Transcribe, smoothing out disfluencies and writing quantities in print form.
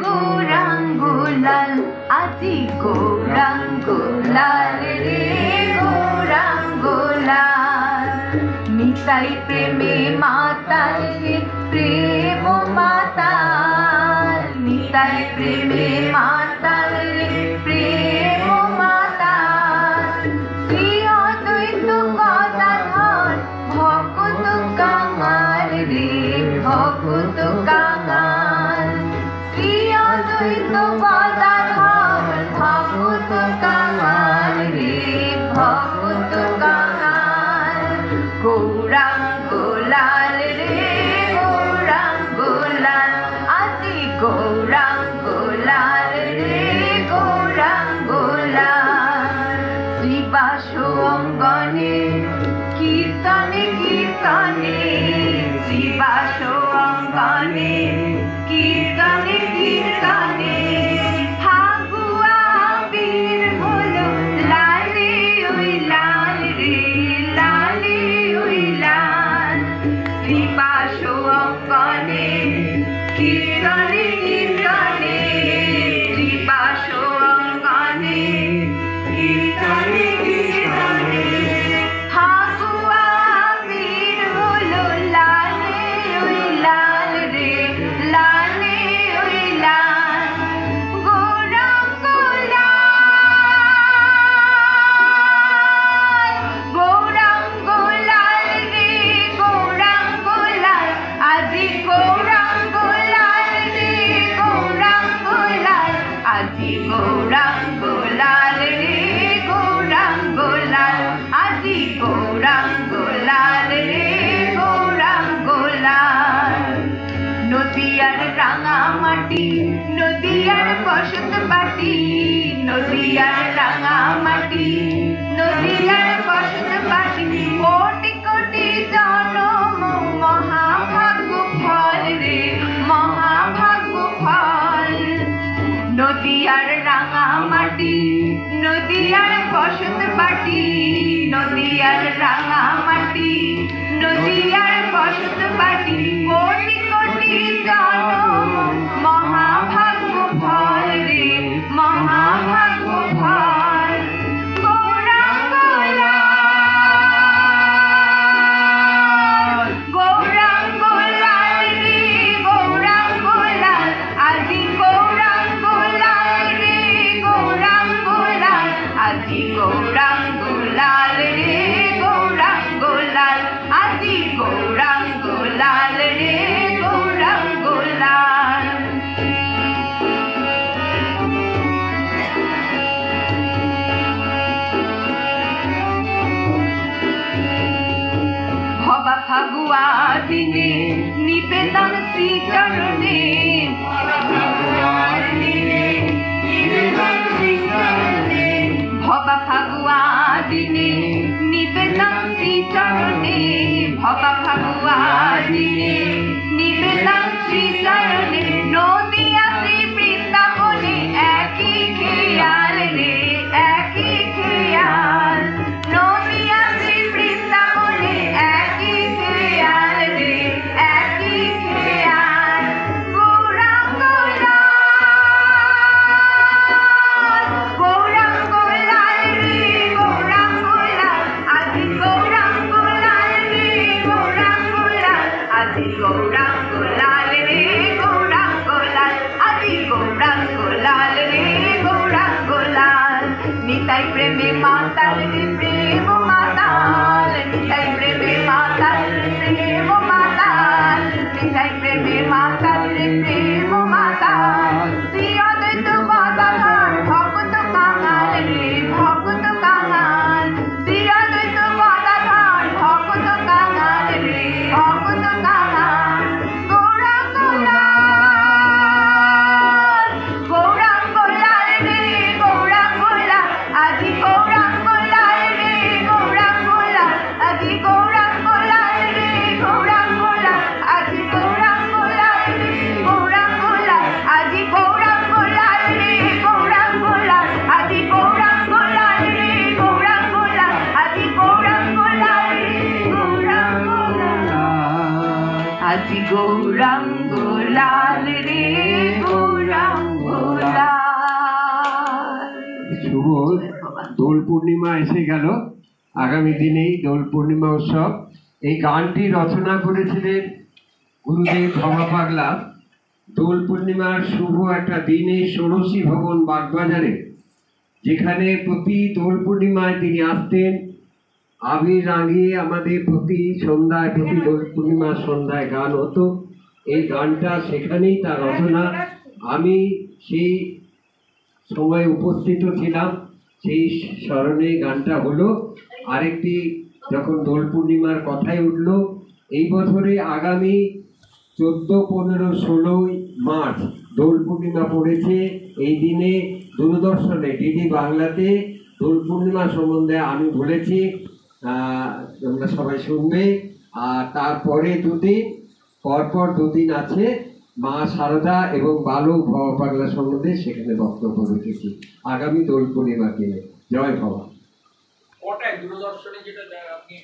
গৌরাঙ্গুলাল আজি গৌরাঙ্গুলাল রে গৌরাঙ্গুলাল নিতাই প্রেমে মাতাল রে প্রেম মাতাল নিতাই প্রেমে মাতাল রে প্রেম মাতাল শ্রী অদ্বৈত গদাধর ভকত কাঙাল রে ভকত কাঙাল শ্রী অদ্বৈত গদাধর ভকত কাঙাল রে ভকত কাঙাল গৌরাঙ্গুলাল রে গৌরাঙ্গুলাল আজি গৌরাঙ্গুলাল রে গৌরাঙ্গুলাল শ্রীবাস অঙ্গনে কীর্তনে কীর্তনে শ্রীবাস অঙ্গনে কীর্তনে কীর্তনে ফাগুয়া বীর হলো লালে ওই লাল রে লালে ওই লাল শ্রীবাস অঙ্গনে কীর্তনে কীর্তনে শ্রীবাস অঙ্গনে কীর্তনে কীর্তনে ফাগুয়া বীর হলো লালে ওই লাল রে লালে ওই লাল গৌরাঙ্গুলাল রে গৌরাঙ্গুলাল আজি গৌরাঙ্গুলাল রে গৌরাঙ্গুলাল আজি গৌরাঙ্গুলাল রে গৌরাঙ্গুলাল আজি গৌরাঙ্গুলাল রে গৌরাঙ্গুলাল নদিয়ার রাঙা মাটি নদিয়ার বসত বাটি নদিয়ার রাঙা মাটি নদিয়ার বসত বাটি কোটি কোটি জনম মহাভাগ্য ফল রে মহাভাগ্য ফল নদিয়ার রাঙা মাটি নদিয়ার বসত বাটি নদিয়ার রাঙা মাটি নদিয়ার বসত বাটি কোটি কোটি জনম মহাভাগ্য ফল রে মহাভাগ্য ফল গৌরাঙ্গুলাল গৌরাঙ্গুলাল রে গৌরাঙ্গুলাল আজি গৌরাঙ্গুলাল রে গৌরাঙ্গুলাল আজি গৌরাঙ্গুলাল রে গৌরাঙ্গুলাল আজি গৌরাঙ্গুলাল রে গৌরাঙ্গুলাল দোল পূর্ণিমা এসে গেল, আগামী দিনেই দোল পূর্ণিমা উৎসব। এই গানটি রচনা করেছিলেন গুরুদেব ভবা পাগলা। দোল পূর্ণিমার শুভ একটা দিনে ষোড়শী ভবন বাগবাজারে, যেখানে প্রতি দোল পূর্ণিমায় তিনি আসতেন, আবির রাঙিয়ে আমাদের প্রতি সন্ধ্যায়, প্রতি দোল পূর্ণিমার সন্ধ্যায় গান হতো। এই গানটা সেখানেই তার রচনা। আমি সেই সময় উপস্থিত ছিলাম, সেই স্মরণে গানটা হলো। আরেকটি যখন দোল পূর্ণিমার কথাই উঠল, এই বছরে আগামী 14, 15, 16 মার্চ দোল পূর্ণিমা পড়েছে। এই দিনে দূরদর্শনে ডিডি বাংলাতে দোল পূর্ণিমা সম্বন্ধে আমি বলেছি, তোমরা সবাই শুনবে। আর তারপরে পরপর দুদিন আছে মা শারদা এবং বালক ভবা পাগলা সম্বন্ধে সেখানে বক্তব্য রেখেছি আগামী দোল পূর্ণিমার দিনে। জয় ভবা। কটায় দূরদর্শনে যেটা আপনি